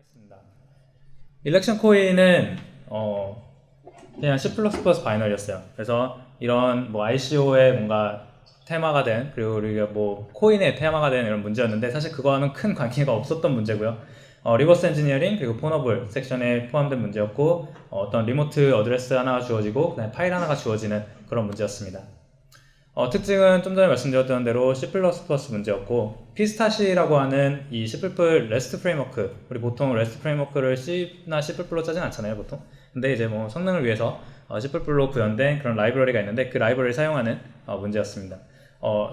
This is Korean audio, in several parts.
하겠습니다. 일렉션 코인은 그냥 C++ 바이너리였어요. 그래서 이런 뭐 ICO의 뭔가 테마가 된, 그리고 우리가 뭐 코인의 테마가 된 이런 문제였는데 사실 그거와는 큰 관계가 없었던 문제고요. 리버스 엔지니어링 그리고 폰어블 섹션에 포함된 문제였고, 어떤 리모트 어드레스 하나가 주어지고 그다음에 파일 하나가 주어지는 그런 문제였습니다. 특징은 좀 전에 말씀드렸던 대로 C++ 문제였고, 피스타시라고 하는 이 C++ REST 프레임워크, 우리 보통 REST 프레임워크를 C나 C++로 짜진 않잖아요, 보통. 근데 이제 뭐 성능을 위해서 C++로 구현된 그런 라이브러리가 있는데 그 라이브러리를 사용하는 문제였습니다.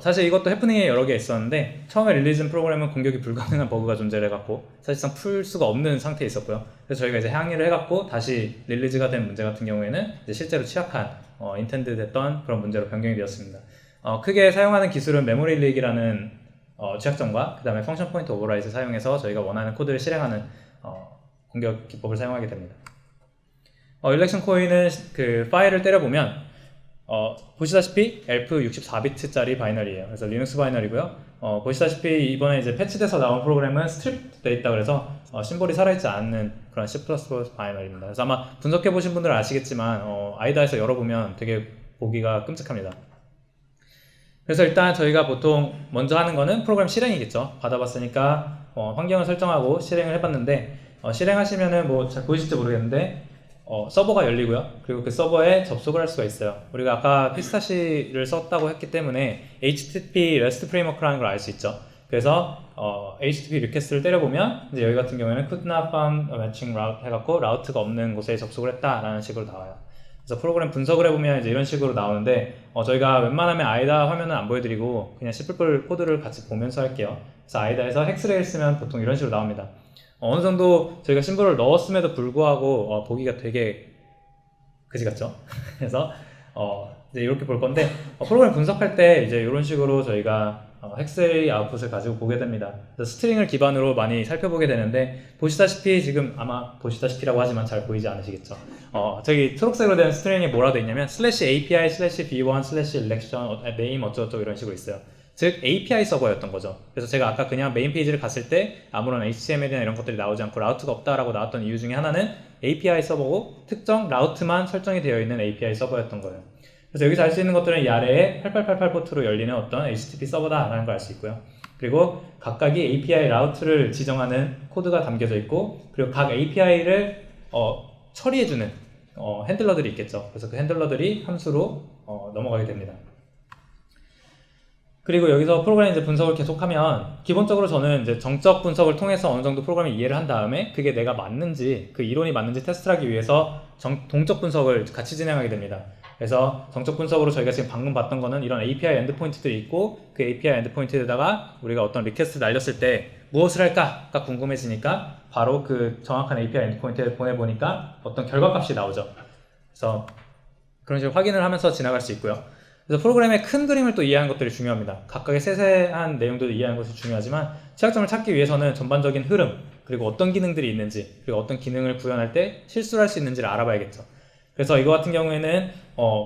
사실 이것도 해프닝이 여러 개 있었는데, 처음에 릴리즈한 프로그램은 공격이 불가능한 버그가 존재를 해갖고 사실상 풀 수가 없는 상태에 있었고요. 그래서 저희가 이제 항의를 해갖고 다시 릴리즈가 된 문제 같은 경우에는 이제 실제로 취약한 인텐드 됐던 그런 문제로 변경이 되었습니다. 크게 사용하는 기술은 메모리 리익이라는 취약점과 그 다음에 펑션 포인트 오버라이드 사용해서 저희가 원하는 코드를 실행하는 공격 기법을 사용하게 됩니다. 일렉션 코인은 그 파일을 때려보면 보시다시피 ELF 64비트짜리 바이너리예요. 그래서 리눅스 바이너리고요. 보시다시피 이번에 이제 패치돼서 나온 프로그램은 스트립 돼 있다 그래서 심볼이 살아있지 않는 그런 C++ 바이너리입니다. 그래서 아마 분석해 보신 분들은 아시겠지만 아이다에서 열어보면 되게 보기가 끔찍합니다. 그래서 일단 저희가 보통 먼저 하는 거는 프로그램 실행이겠죠. 받아봤으니까 환경을 설정하고 실행을 해봤는데, 실행하시면은 뭐 잘 보이실지 모르겠는데 서버가 열리고요. 그리고 그 서버에 접속을 할 수가 있어요. 우리가 아까 피스타시를 썼다고 했기 때문에 HTTP REST 프레임워크라는 걸 알 수 있죠. 그래서 HTTP 리퀘스트를 때려보면 이제 여기 같은 경우에는 could not found a matching route 해갖고 라우트가 없는 곳에 접속을 했다라는 식으로 나와요. 그래서 프로그램 분석을 해보면 이제 이런 식으로 나오는데, 저희가 웬만하면 아이다 화면은 안 보여드리고 그냥 C++ 코드를 같이 보면서 할게요. 그래서 아이다에서 헥스레일 쓰면 보통 이런 식으로 나옵니다. 어느 정도 저희가 심볼을 넣었음에도 불구하고 보기가 되게 그지 같죠? 그래서 이제 이렇게 볼 건데, 프로그램 분석할 때 이제 이런 식으로 저희가 헥스레이 아웃풋을 가지고 보게 됩니다. 그래서 스트링을 기반으로 많이 살펴보게 되는데, 보시다시피 지금 아마 보시다시피라고 하지만 잘 보이지 않으시겠죠? 저기 초록색으로 된 스트링에 뭐라고 되어 있냐면 /API /v1 /election name 어쩌고저쩌고 이런 식으로 있어요. 즉 API 서버였던 거죠. 그래서 제가 아까 그냥 메인 페이지를 갔을 때 아무런 HTML이나 이런 것들이 나오지 않고 라우트가 없다라고 나왔던 이유 중에 하나는 API 서버고 특정 라우트만 설정이 되어 있는 API 서버였던 거예요. 그래서 여기서 알 수 있는 것들은 이 아래에 8888 포트로 열리는 어떤 HTTP 서버다라는 걸 알 수 있고요. 그리고 각각이 API 라우트를 지정하는 코드가 담겨져 있고, 그리고 각 API를 처리해주는 핸들러들이 있겠죠. 그래서 그 핸들러들이 함수로 넘어가게 됩니다. 그리고 여기서 프로그램 이제 분석을 계속하면, 기본적으로 저는 이제 정적 분석을 통해서 어느 정도 프로그램을 이해를 한 다음에 그게 내가 맞는지, 그 이론이 맞는지 테스트를 하기 위해서 동적 분석을 같이 진행하게 됩니다. 그래서 정적 분석으로 저희가 지금 방금 봤던 거는 이런 API 엔드포인트들이 있고, 그 API 엔드포인트에다가 우리가 어떤 리퀘스트 날렸을 때 무엇을 할까가 궁금해지니까 바로 그 정확한 API 엔드포인트에 보내보니까 어떤 결과값이 나오죠. 그래서 그런 식으로 확인을 하면서 지나갈 수 있고요. 그래서 프로그램의 큰 그림을 또 이해하는 것들이 중요합니다. 각각의 세세한 내용들을 이해하는 것이 중요하지만, 취약점을 찾기 위해서는 전반적인 흐름, 그리고 어떤 기능들이 있는지, 그리고 어떤 기능을 구현할 때 실수를 할 수 있는지를 알아봐야겠죠. 그래서 이거 같은 경우에는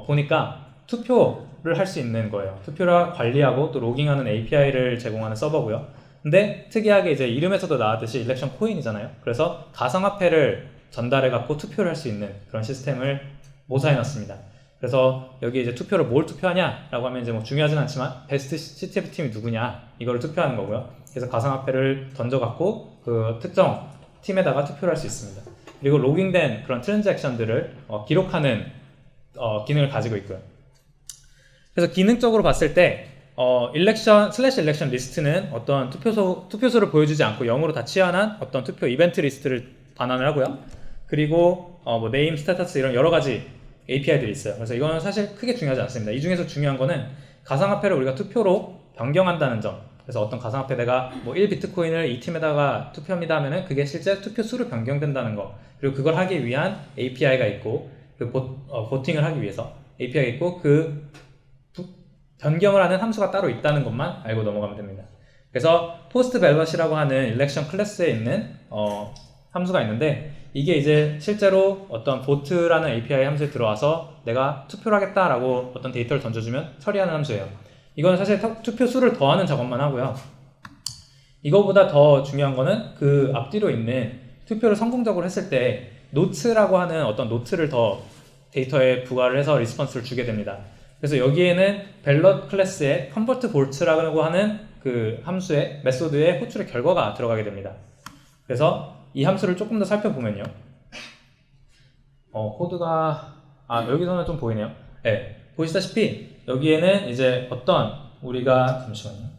보니까 투표를 할 수 있는 거예요. 투표를 관리하고 또 로깅하는 API를 제공하는 서버고요. 근데 특이하게 이제 이름에서도 나왔듯이 일렉션 코인이잖아요. 그래서 가상화폐를 전달해 갖고 투표를 할 수 있는 그런 시스템을 모사해 놨습니다. 그래서 여기 이제 투표를 뭘 투표하냐라고 하면 이제 뭐 중요하진 않지만 베스트 CTF 팀이 누구냐 이거를 투표하는 거고요. 그래서 가상화폐를 던져갖고 그 특정 팀에다가 투표를 할 수 있습니다. 그리고 로깅된 그런 트랜잭션들을 기록하는 기능을 가지고 있고요. 그래서 기능적으로 봤을 때 일렉션 리스트는 어떤 투표소를 보여주지 않고 0으로 다 치환한 어떤 투표 이벤트 리스트를 반환을 하고요. 그리고 뭐 네임, 스테터스 이런 여러 가지 API들이 있어요. 그래서 이거는 사실 크게 중요하지 않습니다. 이 중에서 중요한 거는 가상화폐를 우리가 투표로 변경한다는 점. 그래서 어떤 가상화폐 내가 뭐 1비트코인을 이 팀에다가 투표합니다 하면은 그게 실제 투표 수로 변경된다는 거. 그리고 그걸 하기 위한 API가 있고, 그 보팅을 하기 위해서 API가 있고, 그 변경을 하는 함수가 따로 있다는 것만 알고 넘어가면 됩니다. 그래서 포스트 밸럿이라고 하는 일렉션 클래스에 있는 함수가 있는데, 이게 이제 실제로 어떤 보트라는 API 함수에 들어와서 내가 투표를 하겠다라고 어떤 데이터를 던져주면 처리하는 함수예요. 이건 사실 투표 수를 더하는 작업만 하고요. 이거보다 더 중요한 거는 그 앞뒤로 있는 투표를 성공적으로 했을 때 노트라고 하는 어떤 노트를 더 데이터에 부과를 해서 리스폰스를 주게 됩니다. 그래서 여기에는 밸럿 클래스의 컨버트 볼트라고 하는 그 함수의 메소드의 호출의 결과가 들어가게 됩니다. 그래서 이 함수를 조금 더 살펴보면요. 코드가 여기서는 좀 보이네요. 네, 보시다시피 여기에는 이제 어떤 우리가 잠시만요.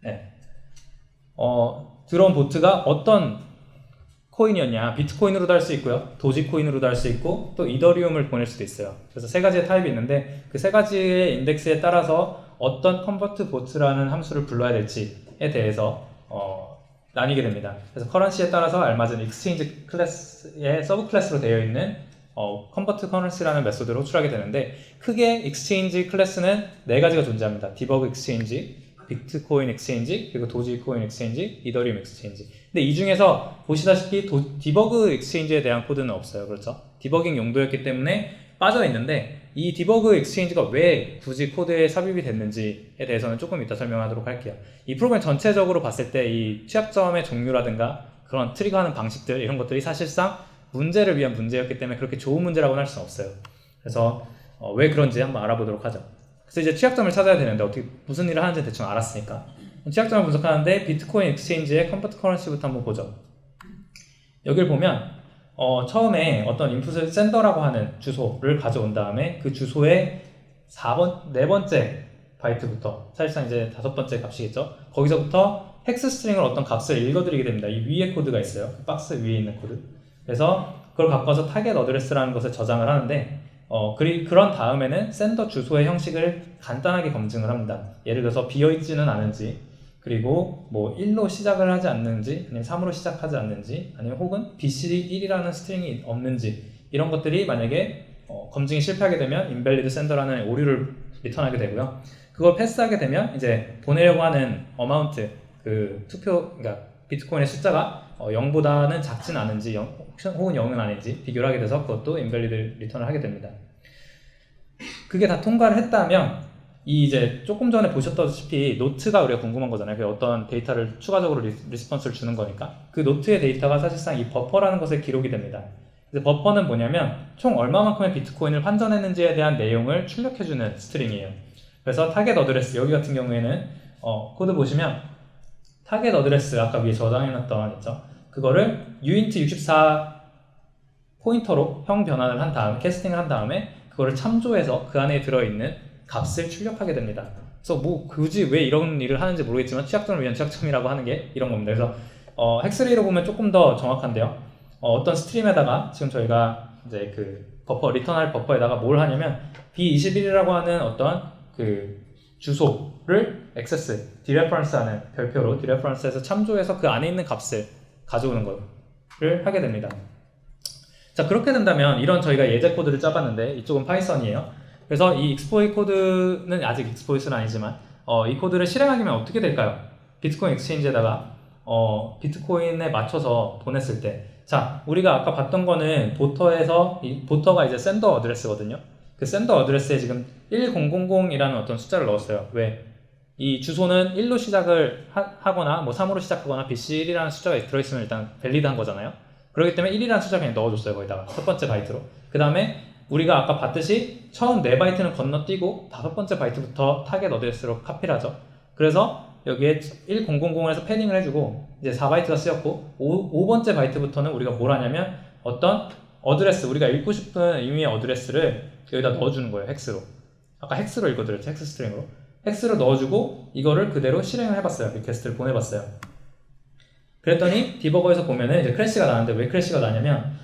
네, 들어온 보트가 어떤 코인이었냐, 비트코인으로도 할 수 있고요, 도지코인으로도 할 수 있고, 또 이더리움을 보낼 수도 있어요. 그래서 세 가지의 타입이 있는데 그 세 가지의 인덱스에 따라서 어떤 컨버트 보트라는 함수를 불러야 될지에 대해서 나뉘게 됩니다. 그래서 커런시에 따라서 알맞은 익스체인지 클래스의 서브 클래스로 되어 있는 컨버트 커런시라는 메소드를 호출하게 되는데, 크게 익스체인지 클래스는 네 가지가 존재합니다. 디버그 익스체인지, 비트코인 익스체인지, 그리고 도지코인 익스체인지, 이더리움 익스체인지. 근데 이 중에서 보시다시피 디버그 익스체인지에 대한 코드는 없어요. 그렇죠? 디버깅 용도였기 때문에 빠져 있는데, 이 디버그 익스체인지가 왜 굳이 코드에 삽입이 됐는지에 대해서는 조금 이따 설명하도록 할게요. 이 프로그램 전체적으로 봤을 때 이 취약점의 종류라든가 그런 트리거하는 방식들, 이런 것들이 사실상 문제를 위한 문제였기 때문에 그렇게 좋은 문제라고는 할 수는 없어요. 그래서 왜 그런지 한번 알아보도록 하죠. 그래서 이제 취약점을 찾아야 되는데 어떻게 무슨 일을 하는지 대충 알았으니까 취약점을 분석하는데 비트코인 익스체인지의 컨버트 커런시부터 한번 보죠. 여기를 보면 처음에 어떤 인풋을 샌더라고 하는 주소를 가져온 다음에 그 주소의 네 번째 바이트부터, 사실상 이제 5번째 값이겠죠. 거기서부터 헥스 스트링을 어떤 값을 읽어드리게 됩니다. 이 위에 코드가 있어요. 그 박스 위에 있는 코드. 그래서 그걸 갖고 와서 타겟 어드레스라는 것을 저장을 하는데 그런 다음에는 샌더 주소의 형식을 간단하게 검증을 합니다. 예를 들어서 비어있지는 않은지, 그리고 뭐 1로 시작을 하지 않는지, 아니면 3으로 시작하지 않는지, 아니면 혹은 BCD1이라는 스트링이 없는지, 이런 것들이 만약에 검증이 실패하게 되면 invalid sender라는 오류를 리턴하게 되고요. 그걸 패스하게 되면 이제 보내려고 하는 어마운트, 그러니까 비트코인의 숫자가 0보다는 작진 않은지 혹은 0은 아닌지 비교를 하게 돼서 그것도 invalid 리턴을 하게 됩니다. 그게 다 통과를 했다면 이제 조금 전에 보셨다시피 노트가 우리가 궁금한 거잖아요. 그 어떤 데이터를 추가적으로 리스폰스를 주는 거니까 그 노트의 데이터가 사실상 이 버퍼라는 것에 기록이 됩니다. 그래서 버퍼는 뭐냐면 총 얼마만큼의 비트코인을 환전했는지에 대한 내용을 출력해주는 스트링이에요. 그래서 타겟 어드레스, 여기 같은 경우에는 코드 보시면 타겟 어드레스 아까 위에 저장해놨던 있죠. 그거를 uint64 포인터로 형 변환을 한 다음에 캐스팅을 한 다음에 그거를 참조해서 그 안에 들어있는 값을 출력하게 됩니다. 그래서 뭐 굳이 왜 이런 일을 하는지 모르겠지만 취약점을 위한 취약점이라고 하는 게 이런 겁니다. 그래서 헥스리로 보면 조금 더 정확한데요. 어떤 스트림에다가 지금 저희가 이제 그 버퍼 리턴할 버퍼에다가 뭘 하냐면 B21이라고 하는 어떤 그 주소를 액세스, 디레퍼런스하는 별표로 디레퍼런스해서 참조해서 그 안에 있는 값을 가져오는 거를 하게 됩니다. 자, 그렇게 된다면 이런 저희가 예제 코드를 짜봤는데 이쪽은 파이썬이에요. 그래서 이 익스플로이트 코드는 아직 익스플로이트는 아니지만 이 코드를 실행하기면 어떻게 될까요? 비트코인 익스체인지에다가 비트코인에 맞춰서 보냈을 때, 자, 우리가 아까 봤던 거는 보터가 이제 샌더 어드레스거든요. 그 샌더 어드레스에 지금 1000이라는 어떤 숫자를 넣었어요. 왜? 이 주소는 1로 시작을 하거나 뭐 3으로 시작하거나 BC1이라는 숫자가 들어있으면 일단 밸리드한 거잖아요. 그렇기 때문에 1이라는 숫자 그냥 넣어줬어요. 거기다가 첫 번째 바이트로. 그 다음에 우리가 아까 봤듯이 처음 4바이트는 건너뛰고 5번째 바이트부터 타겟 어드레스로 카피를 하죠. 그래서 여기에 1000에서 패딩을 해주고 이제 4바이트가 쓰였고 5번째 바이트부터는 우리가 뭘 하냐면 어떤 어드레스, 우리가 읽고 싶은 의미의 어드레스를 여기다 넣어주는 거예요. 헥스로. 아까 헥스로 읽어드렸죠. 헥스 스트링으로. 헥스로 넣어주고 이거를 그대로 실행을 해봤어요. 리퀘스트를 보내봤어요. 그랬더니 디버거에서 보면은 이제 크래시가 나는데 왜 크래시가 나냐면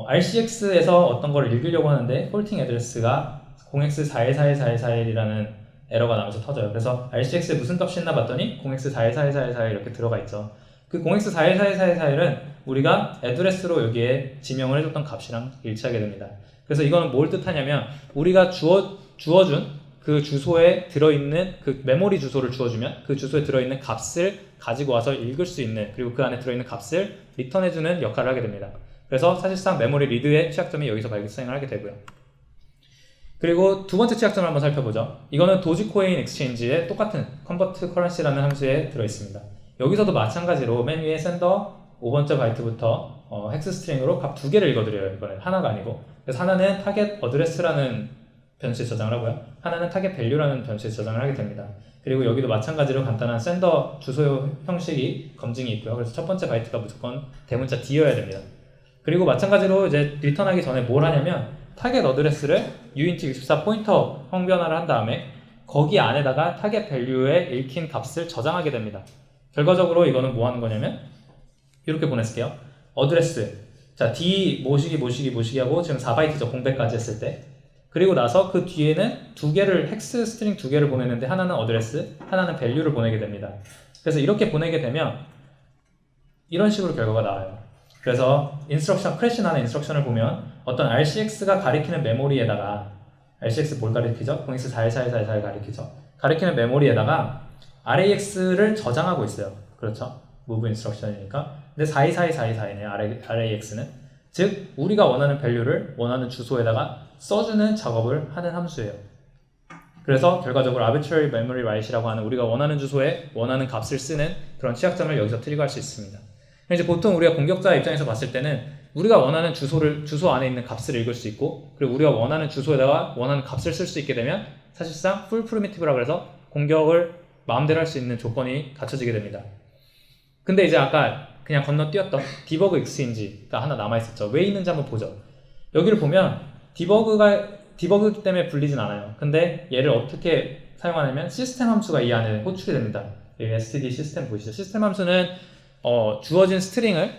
RCX에서 어떤 거를 읽으려고 하는데 폴팅 애드레스가 0x41414141이라는 에러가 나면서 터져요. 그래서 RCX에 무슨 값이 있나 봤더니 0x41414141 이렇게 들어가 있죠. 그 0x41414141은 우리가 애드레스로 여기에 지명을 해줬던 값이랑 일치하게 됩니다. 그래서 이거는 뭘 뜻하냐면 우리가 주어준 그 주소에 들어있는 그 메모리 주소를 주어주면 그 주소에 들어있는 값을 가지고 와서 읽을 수 있는, 그리고 그 안에 들어있는 값을 리턴해주는 역할을 하게 됩니다. 그래서 사실상 메모리 리드의 취약점이 여기서 발생을 하게 되고요. 그리고 두 번째 취약점을 한번 살펴보죠. 이거는 도지코인 익스체인지에 똑같은 컨버트 커런시라는 함수에 들어있습니다. 여기서도 마찬가지로 맨 위에 샌더 5번째 바이트부터 헥스 스트링으로 값 두 개를 읽어드려요. 이번엔 하나가 아니고. 그래서 하나는 타겟 어드레스라는 변수에 저장을 하고요. 하나는 타겟 밸류라는 변수에 저장을 하게 됩니다. 그리고 여기도 마찬가지로 간단한 샌더 주소 형식이 검증이 있고요. 그래서 첫 번째 바이트가 무조건 대문자 D여야 됩니다. 그리고 마찬가지로 이제 리턴하기 전에 뭘 하냐면 타겟 어드레스를 uint64 포인터 형변화를 한 다음에 거기 안에다가 타겟 밸류에 읽힌 값을 저장하게 됩니다. 결과적으로 이거는 뭐 하는 거냐면 이렇게 보냈을게요. 어드레스 자 D 모시기 하고 지금 4바이트죠. 공백까지 했을 때. 그리고 나서 그 뒤에는 두 개를 헥스 스트링 두 개를 보내는데 하나는 어드레스, 하나는 밸류를 보내게 됩니다. 그래서 이렇게 보내게 되면 이런 식으로 결과가 나와요. 그래서 인스트럭션 크래시 나는 인스트럭션을 보면 어떤 RCX가 가리키는 메모리에다가 RCX 뭘 가리키죠? 0x414141 가리키죠. 가리키는 메모리에다가 RAX를 저장하고 있어요. 그렇죠? move 인스트럭션이니까. 근데 42424242네요. RAX는. 즉 우리가 원하는 밸류를 원하는 주소에다가 써주는 작업을 하는 함수예요. 그래서 결과적으로 arbitrary memory write이라고 하는 우리가 원하는 주소에 원하는 값을 쓰는 그런 취약점을 여기서 트리거할 수 있습니다. 이제 보통 우리가 공격자 입장에서 봤을 때는 우리가 원하는 주소 안에 있는 값을 읽을 수 있고 그리고 우리가 원하는 주소에다가 원하는 값을 쓸 수 있게 되면 사실상 full primitive라고 해서 공격을 마음대로 할 수 있는 조건이 갖춰지게 됩니다. 근데 이제 아까 그냥 건너뛰었던 디버그 익스체인지가 하나 남아있었죠. 왜 있는지 한번 보죠. 여기를 보면 디버그 때문에 불리진 않아요. 근데 얘를 어떻게 사용하냐면 시스템 함수가 이 안에 호출이 됩니다. 여기 std 시스템 보이시죠? 시스템 함수는 주어진 스트링을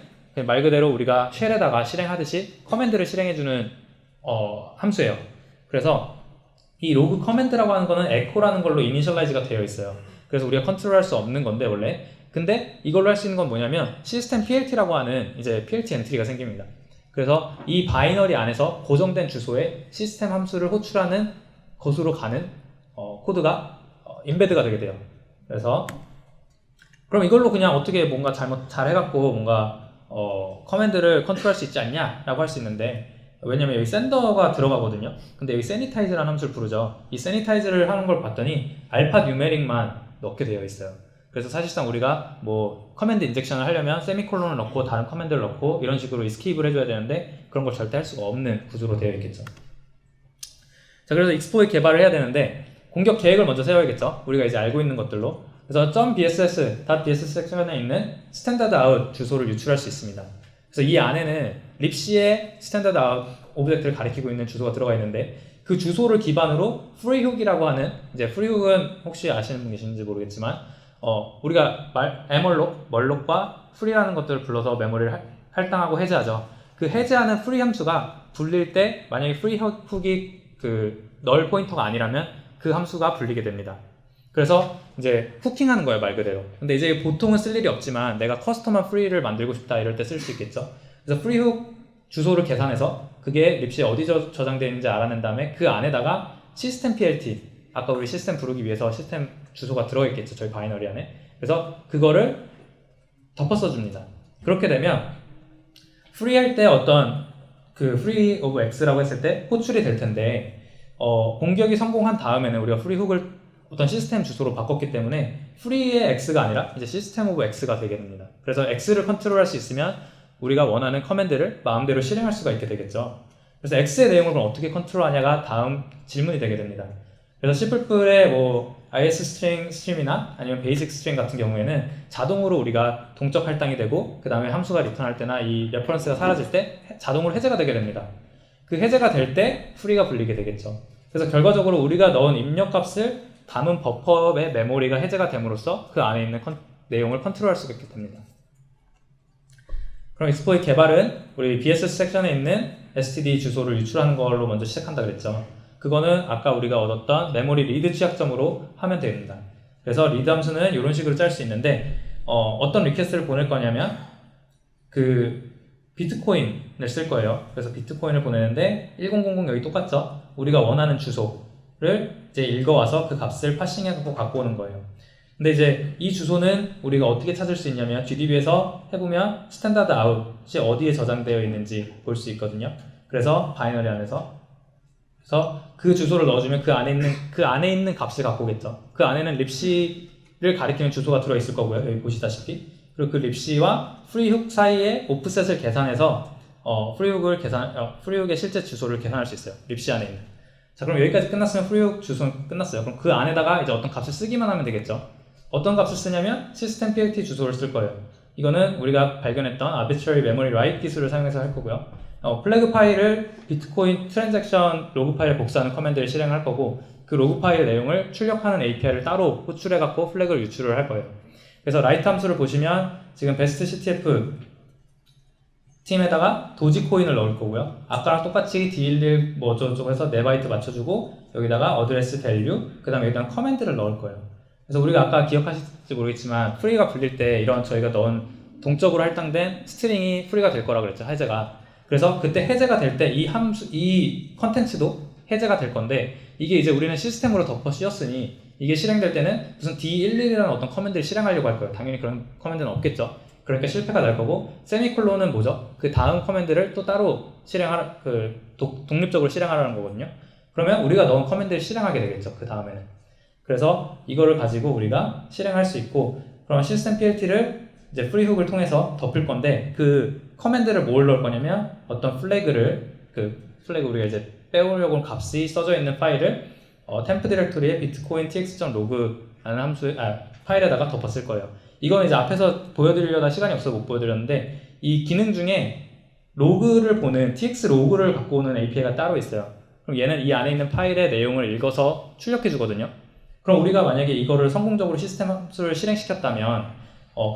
말 그대로 우리가 쉘에다가 실행하듯이 커맨드를 실행해주는 함수예요. 그래서 이 로그 커맨드라고 하는 거는 echo라는 걸로 이니셜라이즈가 되어 있어요. 그래서 우리가 컨트롤할 수 없는 건데 원래. 근데 이걸로 할 수 있는 건 뭐냐면 시스템 PLT라고 하는 이제 PLT 엔트리가 생깁니다. 그래서 이 바이너리 안에서 고정된 주소에 시스템 함수를 호출하는 것으로 가는 코드가 인베드가 되게 돼요. 그래서 그럼 이걸로 그냥 어떻게 뭔가 잘 해갖고 뭔가 커맨드를 컨트롤할 수 있지 않냐라고 할 수 있는데 왜냐면 여기 샌더가 들어가거든요. 근데 여기 sanitize라는 함수를 부르죠. 이 sanitize를 하는 걸 봤더니 알파 뉴메릭만 넣게 되어 있어요. 그래서 사실상 우리가 뭐 커맨드 인젝션을 하려면 세미콜론을 넣고 다른 커맨드를 넣고 이런 식으로 이스케이프를 해줘야 되는데 그런 걸 절대 할 수가 없는 구조로 되어 있겠죠. 자, 그래서 익스플로이트 개발을 해야 되는데 공격 계획을 먼저 세워야겠죠. 우리가 이제 알고 있는 것들로. 그래서 .bss, .bss 섹션에 있는 스탠다드 아웃 주소를 유출할 수 있습니다. 그래서 이 안에는 libc의 스탠다드 아웃 오브젝트를 가리키고 있는 주소가 들어가 있는데 그 주소를 기반으로 freehook이라고 하는 이제 freehook은 혹시 아시는 분 계시는지 모르겠지만 우리가 멀록과 free라는 것들을 불러서 메모리를 할당하고 해제하죠. 그 해제하는 free 함수가 불릴 때 만약에 freehook이 그 null 포인터가 아니라면 그 함수가 불리게 됩니다. 그래서 이제 후킹하는 거예요, 말 그대로. 근데 이제 보통은 쓸 일이 없지만 내가 커스텀한 free를 만들고 싶다 이럴 때 쓸 수 있겠죠. 그래서 freehook 주소를 계산해서 그게 libc에 어디 저장되어 있는지 알아낸 다음에 그 안에다가 시스템 PLT 아까 우리 시스템 부르기 위해서 시스템 주소가 들어있겠죠. 저희 바이너리 안에. 그래서 그거를 덮어 써줍니다. 그렇게 되면 free 할 때 어떤 그 free of x라고 했을 때 호출이 될 텐데 공격이 성공한 다음에는 우리가 free hook을 어떤 시스템 주소로 바꿨기 때문에 free의 x가 아니라 이제 system of x가 되게 됩니다. 그래서 x를 컨트롤할 수 있으면 우리가 원하는 커맨드를 마음대로 실행할 수가 있게 되겠죠. 그래서 x의 내용을 그럼 어떻게 컨트롤하냐가 다음 질문이 되게 됩니다. 그래서 C++의 뭐 is 스트림이나 아니면 베이직 스트림 같은 경우에는 자동으로 우리가 동적 할당이 되고 그 다음에 함수가 리턴할 때나 이 레퍼런스가 사라질 때 자동으로 해제가 되게 됩니다. 그 해제가 될 때 free가 불리게 되겠죠. 그래서 결과적으로 우리가 넣은 입력값을 담은 버퍼의 메모리가 해제가 됨으로써 그 안에 있는 내용을 컨트롤할 수가 있게 됩니다. 그럼 익스플로이트 개발은 우리 BSS 섹션에 있는 std 주소를 유출하는 걸로 먼저 시작한다 그랬죠. 그거는 아까 우리가 얻었던 메모리 리드 취약점으로 하면 됩니다. 그래서 리드 함수는 이런 식으로 짤 수 있는데 어떤 리퀘스트를 보낼 거냐면 그 비트코인을 쓸 거예요. 그래서 비트코인을 보내는데 1000 여기 똑같죠? 우리가 원하는 주소를 이제 읽어와서 그 값을 파싱해서 갖고 오는 거예요. 근데 이제 이 주소는 우리가 어떻게 찾을 수 있냐면 GDB에서 해보면 스탠다드 아웃이 어디에 저장되어 있는지 볼 수 있거든요. 그래서 바이너리 안에서 그 주소를 넣어주면 그 안에 있는 값을 갖고 오겠죠. 그 안에는 libc libc를 가리키는 주소가 들어있을 거고요. 여기 보시다시피. 그리고 그 libc와 freehook 사이에 오프셋을 계산해서 freehook의 실제 주소를 계산할 수 있어요. libc 안에 있는. 자, 그럼 여기까지 끝났으면 freehook 주소는 끝났어요. 그럼 그 안에다가 이제 어떤 값을 쓰기만 하면 되겠죠. 어떤 값을 쓰냐면 system plt 주소를 쓸 거예요. 이거는 우리가 발견했던 arbitrary memory write 기술을 사용해서 할 거고요. 플래그 파일을 비트코인 트랜잭션 로그 파일에 복사하는 커맨드를 실행할 거고, 그 로그 파일 내용을 출력하는 API를 따로 호출해 갖고 플래그를 유출을 할 거예요. 그래서 write 함수를 보시면 지금 best CTF 팀에다가 도지코인을 넣을 거고요. 아까랑 똑같이 D11 뭐 어쩌고저쩌고 해서 4바이트 맞춰주고, 여기다가 어드레스 밸류, 그 다음에 여기다가 커맨드를 넣을 거예요. 그래서 우리가 아까 기억하실지 모르겠지만 프리가 불릴 때 이런 저희가 넣은 동적으로 할당된 스트링이 프리가 될 거라 그랬죠. 해제가. 그래서 그때 해제가 될 때 이 컨텐츠도 해제가 될 건데, 이게 이제 우리는 시스템으로 덮어 씌웠으니 이게 실행될 때는 무슨 D11이라는 어떤 커맨드를 실행하려고 할 거예요. 당연히 그런 커맨드는 없겠죠. 그러니까 실패가 날 거고, 세미콜론은 뭐죠? 그 다음 커맨드를 또 따로 독립적으로 실행하라는 거거든요. 그러면 우리가 넣은 커맨드를 실행하게 되겠죠. 그 다음에는. 그래서 이거를 가지고 우리가 실행할 수 있고, 그럼 시스템 PLT를 이제 프리훅을 통해서 덮을 건데, 그 커맨드를 뭘 넣을 거냐면 어떤 플래그를, 그 플래그 우리가 이제 빼오려고 하는 값이 써져 있는 파일을 temp 디렉토리에 bitcoin tx.log라는 파일에다가 덮었을 거예요. 이건 이제 앞에서 보여드리려다 시간이 없어서 못 보여드렸는데, 이 기능 중에 로그를 보는 tx 로그를 갖고 오는 API가 따로 있어요. 그럼 얘는 이 안에 있는 파일의 내용을 읽어서 출력해 주거든요. 그럼 우리가 만약에 이거를 성공적으로 시스템 함수를 실행시켰다면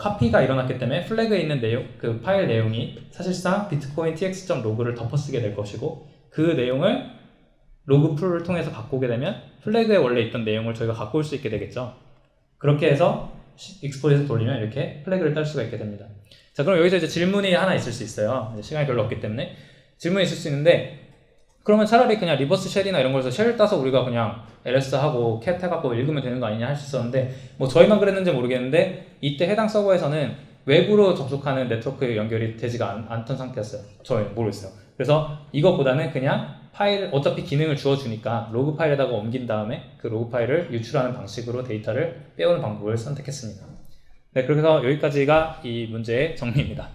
카피가 일어났기 때문에 플래그에 있는 내용, 그 파일 내용이 사실상 bitcoin tx.log를 덮어쓰게 될 것이고, 그 내용을 로그 풀을 통해서 갖고 오게 되면 플래그에 원래 있던 내용을 저희가 갖고 올 수 있게 되겠죠. 그렇게 해서 익스포트에서 돌리면 이렇게 플래그를 딸 수가 있게 됩니다. 자, 그럼 여기서 이제 질문이 하나 있을 수 있어요. 시간이 별로 없기 때문에 질문이 있을 수 있는데, 그러면 차라리 그냥 리버스 쉘이나 이런 거에서 쉘 따서 우리가 그냥 ls 하고 cat 해갖고 읽으면 되는 거 아니냐 할 수 있었는데, 뭐 저희만 그랬는지 모르겠는데 이때 해당 서버에서는 외부로 접속하는 네트워크에 연결이 되지가 않던 상태였어요. 저희는 모르겠어요. 그래서 이거보다는 그냥 파일, 어차피 기능을 주어주니까 로그 파일에다가 옮긴 다음에 그 로그 파일을 유출하는 방식으로 데이터를 빼오는 방법을 선택했습니다. 네, 그래서 여기까지가 이 문제의 정리입니다.